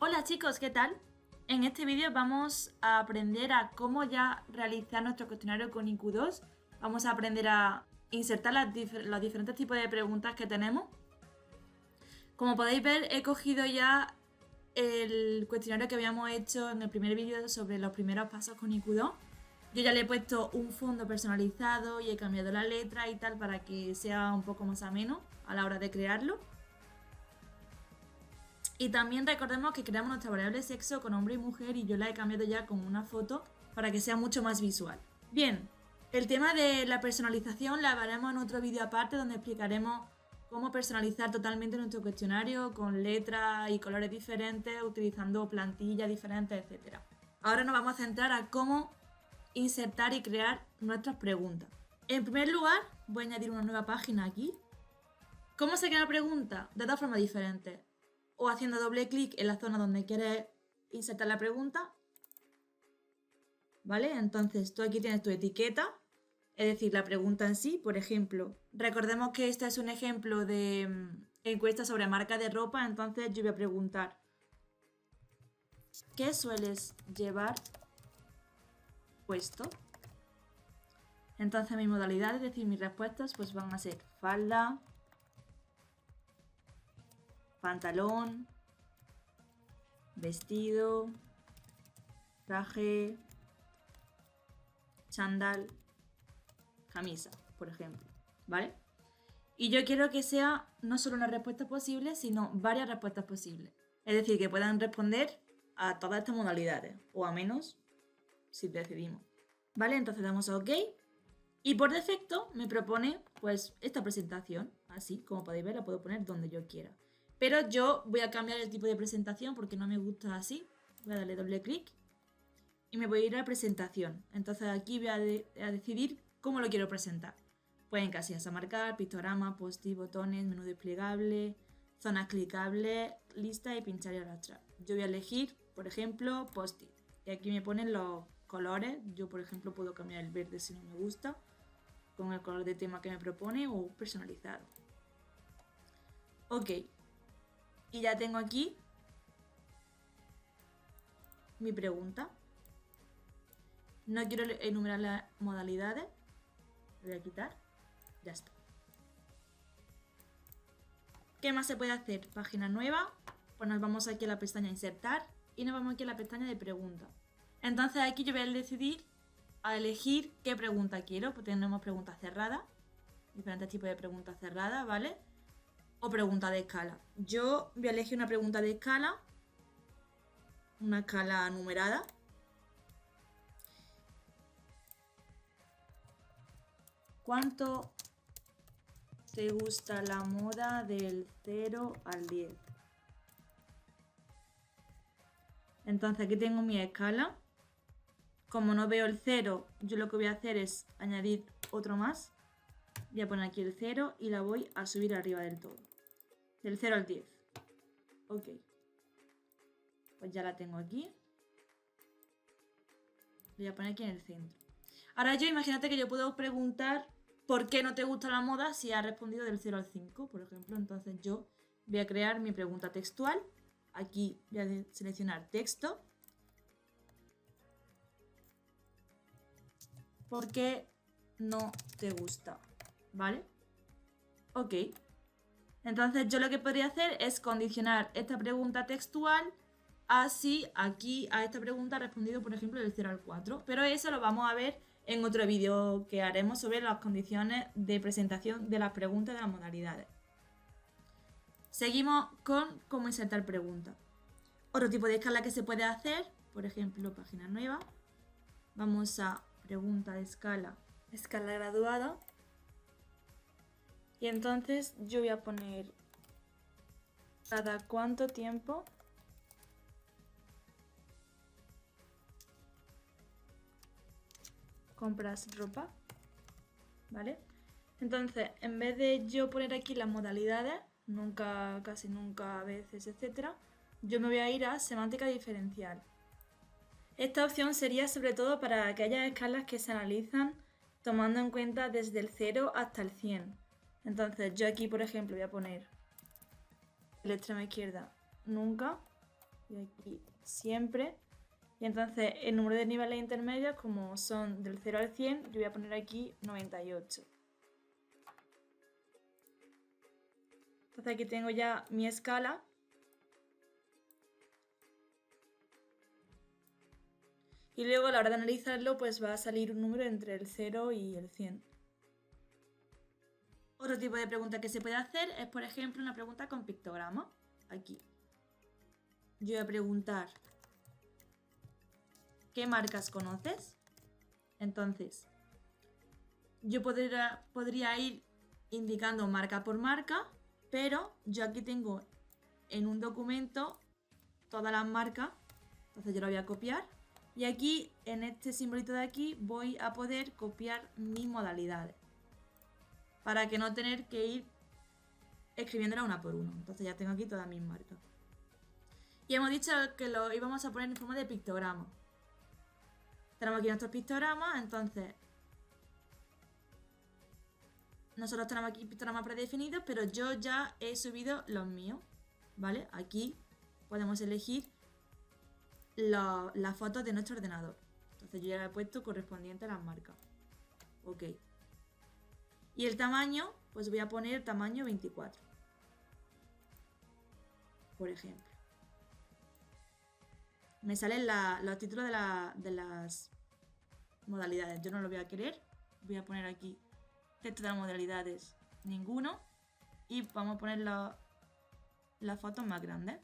Hola chicos, ¿qué tal? En este vídeo vamos a aprender a cómo ya realizar nuestro cuestionario con IQ2. Vamos a aprender a insertar los diferentes tipos de preguntas que tenemos. Como podéis ver, he cogido ya el cuestionario que habíamos hecho en el primer vídeo sobre los primeros pasos con IQ2. Yo ya le he puesto un fondo personalizado y he cambiado la letra y tal para que sea un poco más ameno a la hora de crearlo. Y también recordemos que creamos nuestra variable sexo con hombre y mujer y yo la he cambiado ya con una foto para que sea mucho más visual. Bien, el tema de la personalización la haremos en otro vídeo aparte donde explicaremos cómo personalizar totalmente nuestro cuestionario con letras y colores diferentes, utilizando plantillas diferentes, etc. Ahora nos vamos a centrar a cómo insertar y crear nuestras preguntas. En primer lugar, voy a añadir una nueva página aquí. ¿Cómo se crea la pregunta? De dos formas diferentes. O haciendo doble clic en la zona donde quieres insertar la pregunta. ¿Vale? Entonces tú aquí tienes tu etiqueta, es decir, la pregunta en sí. Por ejemplo, recordemos que este es un ejemplo de encuesta sobre marca de ropa, entonces yo voy a preguntar: ¿qué sueles llevar puesto? Entonces mi modalidad, es decir, mis respuestas pues van a ser falda, pantalón, vestido, traje, chándal, camisa, por ejemplo, ¿vale? Y yo quiero que sea no solo una respuesta posible, sino varias respuestas posibles. Es decir, que puedan responder a todas estas modalidades, o a menos si decidimos. ¿Vale? Entonces damos a OK. Y por defecto me propone pues esta presentación, así como podéis ver la puedo poner donde yo quiera. Pero yo voy a cambiar el tipo de presentación porque no me gusta así. Voy a darle doble clic y me voy a ir a presentación. Entonces aquí voy a decidir cómo lo quiero presentar. Pues en casillas a marcar, pictograma, post-it, botones, menú desplegable, zonas clicables, lista y pinchar y arrastrar. Yo voy a elegir, por ejemplo, post-it. Y aquí me ponen los colores. Yo, por ejemplo, puedo cambiar el verde si no me gusta, con el color de tema que me propone o personalizado. OK. Y ya tengo aquí mi pregunta. No quiero enumerar las modalidades. Voy a quitar. Ya está. ¿Qué más se puede hacer? Página nueva. Pues nos vamos aquí a la pestaña insertar y nos vamos aquí a la pestaña de preguntas. Entonces aquí yo voy a decidir a elegir qué pregunta quiero. Pues tenemos preguntas cerradas, diferentes tipos de preguntas cerradas, ¿vale? O pregunta de escala. Yo voy a elegir una pregunta de escala, una escala numerada. ¿Cuánto te gusta la moda del 0 al 10? Entonces aquí tengo mi escala. Como no veo el 0, yo lo que voy a hacer es añadir otro más. Voy a poner aquí el 0 y la voy a subir arriba del todo. Del 0 al 10. OK. Pues ya la tengo aquí. Voy a poner aquí en el centro. Ahora yo imagínate que yo puedo preguntar ¿por qué no te gusta la moda? Si has respondido del 0 al 5, por ejemplo. Entonces yo voy a crear mi pregunta textual. Aquí voy a seleccionar texto. ¿Por qué no te gusta? ¿Vale? OK. Entonces yo lo que podría hacer es condicionar esta pregunta textual así aquí a esta pregunta ha respondido, por ejemplo, del 0 al 4. Pero eso lo vamos a ver en otro vídeo que haremos sobre las condiciones de presentación de las preguntas de las modalidades. Seguimos con cómo insertar preguntas. Otro tipo de escala que se puede hacer, por ejemplo, página nueva. Vamos a pregunta de escala, escala graduada. Y entonces yo voy a poner ¿cada cuánto tiempo compras ropa? ¿Vale? Entonces, en vez de yo poner aquí las modalidades, nunca, casi nunca, a veces, etc., yo me voy a ir a semántica diferencial. Esta opción sería sobre todo para aquellas escalas que se analizan tomando en cuenta desde el 0 hasta el 100. Entonces yo aquí, por ejemplo, voy a poner la extrema izquierda nunca y aquí siempre. Y entonces el número de niveles intermedios, como son del 0 al 100, yo voy a poner aquí 98. Entonces aquí tengo ya mi escala. Y luego a la hora de analizarlo, pues va a salir un número entre el 0 y el 100. Otro tipo de pregunta que se puede hacer es, por ejemplo, una pregunta con pictograma. Aquí. Yo voy a preguntar, ¿qué marcas conoces? Entonces, yo podría ir indicando marca por marca, pero yo aquí tengo en un documento todas las marcas. Entonces yo lo voy a copiar. Y aquí, en este simbolito de aquí, voy a poder copiar mis modalidades. Para que no tener que ir escribiéndola una por uno. Entonces ya tengo aquí todas mis marcas. Y hemos dicho que lo íbamos a poner en forma de pictograma. Tenemos aquí nuestros pictogramas, entonces nosotros tenemos aquí pictogramas predefinidos, pero yo ya he subido los míos, ¿vale? Aquí podemos elegir las fotos de nuestro ordenador. Entonces yo ya he puesto correspondiente a las marcas. Ok. Y el tamaño, pues voy a poner tamaño 24. Por ejemplo. Me salen los títulos de las modalidades. Yo no lo voy a querer. Voy a poner aquí texto de las modalidades, ninguno. Y vamos a poner las fotos más grandes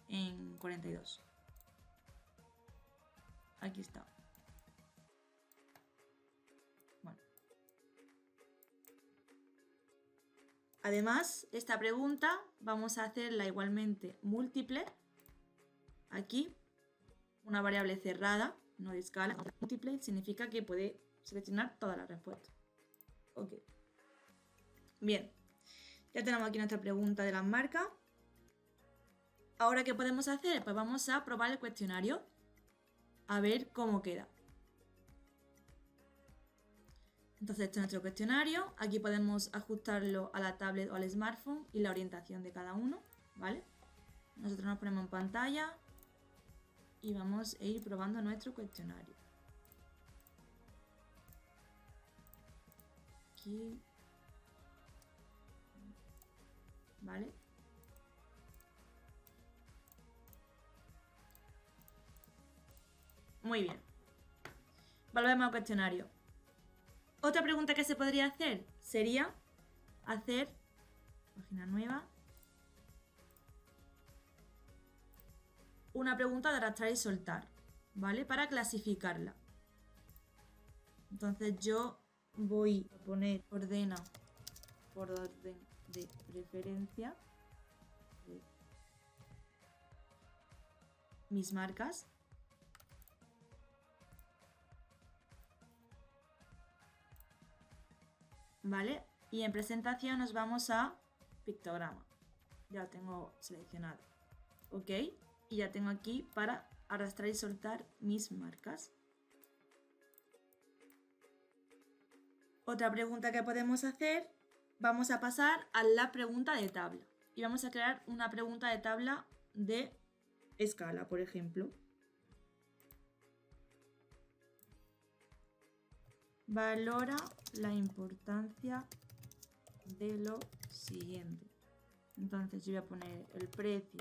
en 42. Aquí está. Bueno. Además, esta pregunta vamos a hacerla igualmente múltiple. Aquí, una variable cerrada, no de escala. Múltiple significa que puede seleccionar todas las respuestas. Ok. Bien. Ya tenemos aquí nuestra pregunta de las marcas. Ahora, ¿qué podemos hacer? Pues vamos a probar el cuestionario. A ver cómo queda. Entonces este es nuestro cuestionario. Aquí podemos ajustarlo a la tablet o al smartphone y la orientación de cada uno, ¿vale? Nosotros nos ponemos en pantalla y vamos a ir probando nuestro cuestionario. Aquí. ¿Vale? Muy bien. Volvemos al cuestionario. Otra pregunta que se podría hacer sería hacer, página nueva, una pregunta de arrastrar y soltar, ¿vale? Para clasificarla. Entonces yo voy a poner ordena por orden de preferencia mis marcas. ¿Vale? Y en presentación nos vamos a pictograma. Ya lo tengo seleccionado. Ok. Y ya tengo aquí para arrastrar y soltar mis marcas. Otra pregunta que podemos hacer, vamos a pasar a la pregunta de tabla. Y vamos a crear una pregunta de tabla de escala, por ejemplo. Valora la importancia de lo siguiente. Entonces yo voy a poner el precio,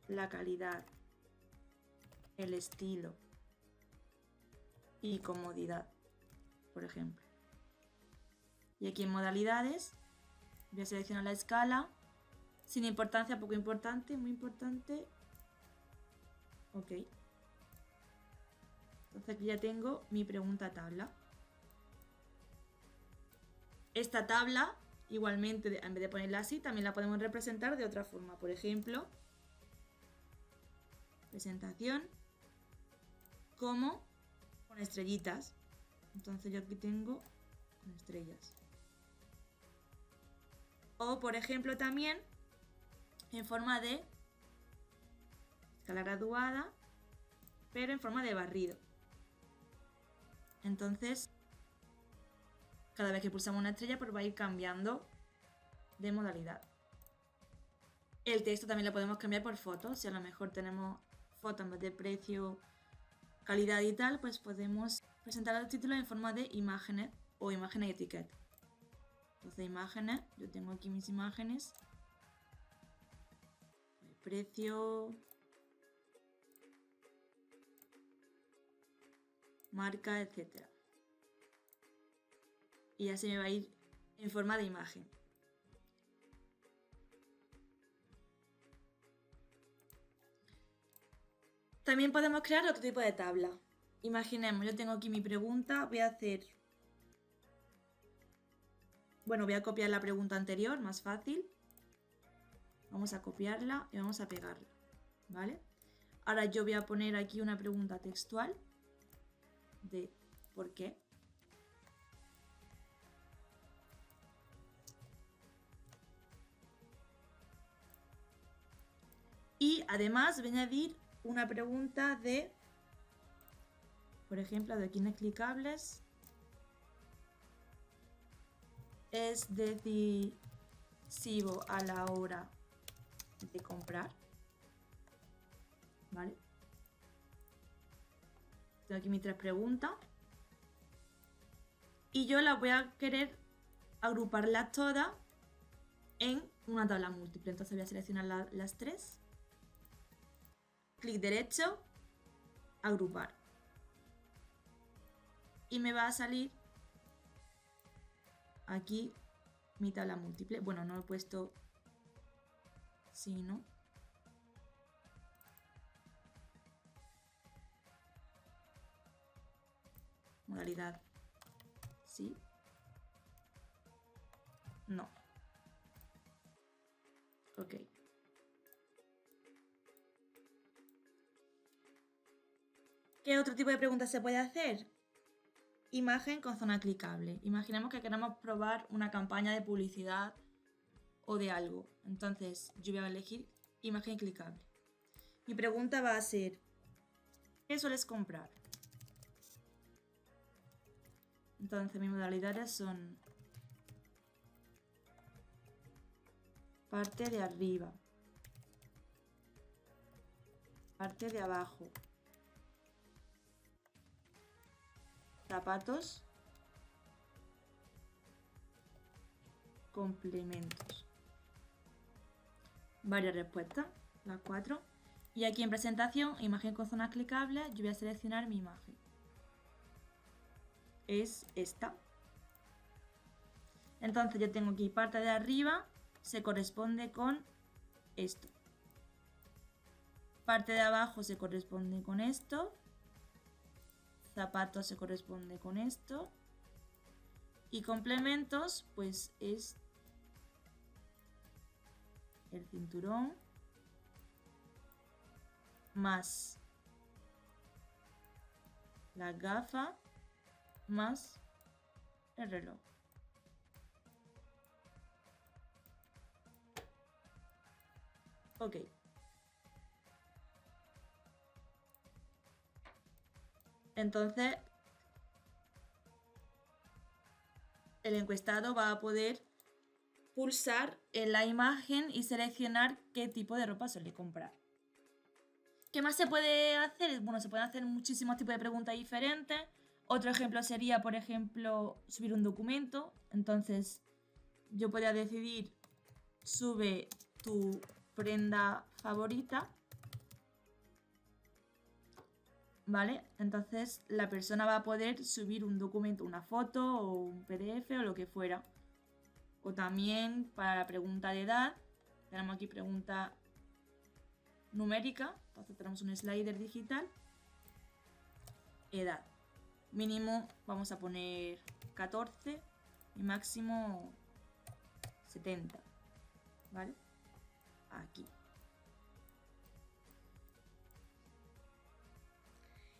la calidad, el estilo y comodidad, por ejemplo. Y aquí en modalidades voy a seleccionar la escala, sin importancia, poco importante, muy importante. Ok. Entonces aquí ya tengo mi pregunta tabla. Esta tabla, igualmente, en vez de ponerla así, también la podemos representar de otra forma. Por ejemplo, presentación, como con estrellitas. Entonces yo aquí tengo con estrellas. O, por ejemplo, también en forma de escala graduada, pero en forma de barrido. Entonces, cada vez que pulsamos una estrella, pues va a ir cambiando de modalidad. El texto también lo podemos cambiar por fotos. Si a lo mejor tenemos fotos en vez de precio, calidad y tal, pues podemos presentar los títulos en forma de imágenes o imágenes y etiquetas. Entonces, imágenes, yo tengo aquí mis imágenes. El precio, marca, etc. Y ya se me va a ir en forma de imagen. También podemos crear otro tipo de tabla. Imaginemos, yo tengo aquí mi pregunta, voy a copiar la pregunta anterior, más fácil. Vamos a copiarla y vamos a pegarla, ¿vale? Ahora yo voy a poner aquí una pregunta textual de ¿por qué? Y además voy a añadir una pregunta de, por ejemplo, de inexplicables. ¿Es decisivo a la hora de comprar? ¿Vale? Tengo aquí mis 3 preguntas. Y yo las voy a querer agruparlas todas en una tabla múltiple. Entonces voy a seleccionar las 3. Clic derecho, agrupar. Y me va a salir aquí mi tabla múltiple. Bueno, no he puesto sí, ¿no? Modalidad sí. No. Ok. ¿Qué otro tipo de preguntas se puede hacer? Imagen con zona clicable. Imaginemos que queremos probar una campaña de publicidad o de algo. Entonces yo voy a elegir imagen clicable. Mi pregunta va a ser, ¿qué sueles comprar? Entonces mis modalidades son parte de arriba, parte de abajo, zapatos, complementos. Varias respuestas, las 4. Y aquí en presentación, imagen con zonas clicables, yo voy a seleccionar mi imagen. Es esta. Entonces yo tengo aquí parte de arriba, se corresponde con esto. Parte de abajo se corresponde con esto. Zapatos se corresponde con esto. Y complementos, pues es el cinturón más las gafas más el reloj. Ok. Entonces, el encuestado va a poder pulsar en la imagen y seleccionar qué tipo de ropa suele comprar. ¿Qué más se puede hacer? Bueno, se pueden hacer muchísimos tipos de preguntas diferentes. Otro ejemplo sería, por ejemplo, subir un documento. Entonces, yo podría decidir, sube tu prenda favorita. ¿Vale? Entonces la persona va a poder subir un documento, una foto o un PDF o lo que fuera. O también para la pregunta de edad, tenemos aquí pregunta numérica, entonces tenemos un slider digital. Edad. Mínimo vamos a poner 14 y máximo 70. ¿Vale? Aquí.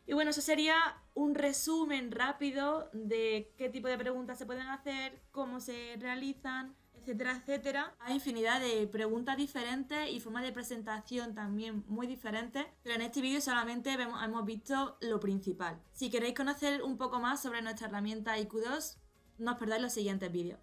Y bueno, eso sería un resumen rápido de qué tipo de preguntas se pueden hacer, cómo se realizan, etcétera, etcétera. Hay infinidad de preguntas diferentes y formas de presentación también muy diferentes, pero en este vídeo solamente hemos visto lo principal. Si queréis conocer un poco más sobre nuestra herramienta IQ2, no os perdáis los siguientes vídeos.